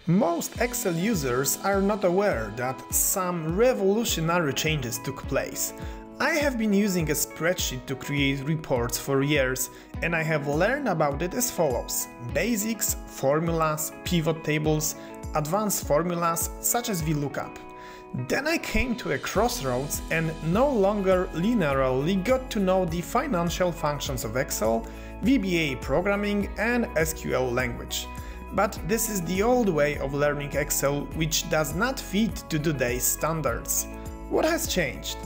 Most Excel users are not aware that some revolutionary changes took place. I have been using a spreadsheet to create reports for years, and I have learned about it as follows: basics, formulas, pivot tables, advanced formulas such as VLOOKUP. Then I came to a crossroads and no longer linearly got to know the financial functions of Excel, VBA programming and SQL language. But this is the old way of learning Excel, which does not fit to today's standards. What has changed?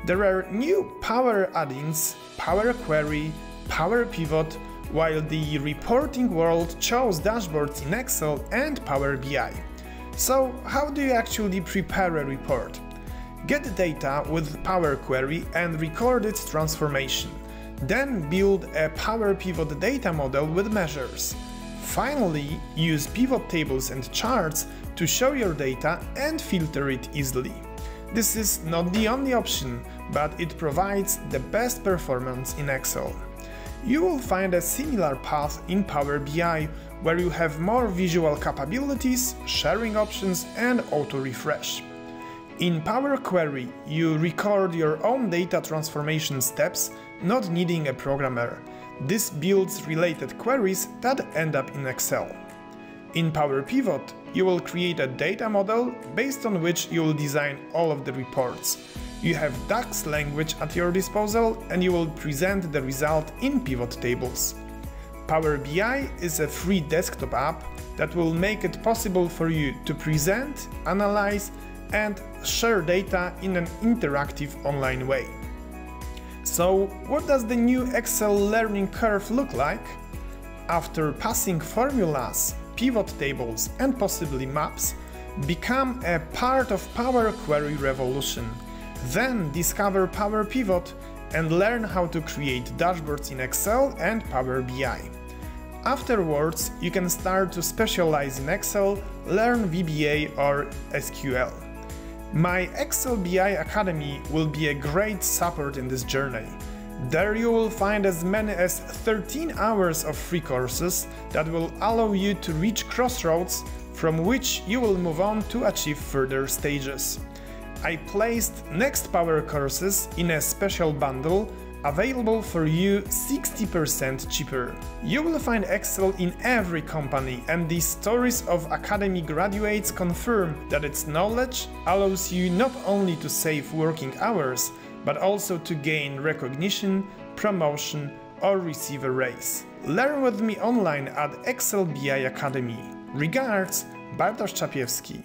There are new Power add-ins, Power Query, Power Pivot, while the reporting world chose dashboards in Excel and Power BI. So how do you actually prepare a report? Get the data with Power Query and record its transformation. Then build a Power Pivot data model with measures. Finally, use pivot tables and charts to show your data and filter it easily. This is not the only option, but it provides the best performance in Excel. You will find a similar path in Power BI, where you have more visual capabilities, sharing options and auto-refresh. In Power Query, you record your own data transformation steps, not needing a programmer. This builds related queries that end up in Excel. In Power Pivot, you will create a data model based on which you will design all of the reports. You have DAX language at your disposal and you will present the result in pivot tables. Power BI is a free desktop app that will make it possible for you to present, analyze and share data in an interactive online way. So, what does the new Excel learning curve look like? After passing formulas, pivot tables and possibly maps, become a part of Power Query revolution. Then discover Power Pivot and learn how to create dashboards in Excel and Power BI. Afterwards, you can start to specialize in Excel, learn VBA or SQL. My Excel BI Academy will be a great support in this journey. There you will find as many as 13 hours of free courses that will allow you to reach crossroads from which you will move on to achieve further stages. I placed next Power courses in a special bundle available for you 60% cheaper. You will find Excel in every company, and the stories of Academy graduates confirm that its knowledge allows you not only to save working hours, but also to gain recognition, promotion or receive a raise. Learn with me online at Excel BI Academy. Regards, Bartosz Czapiewski.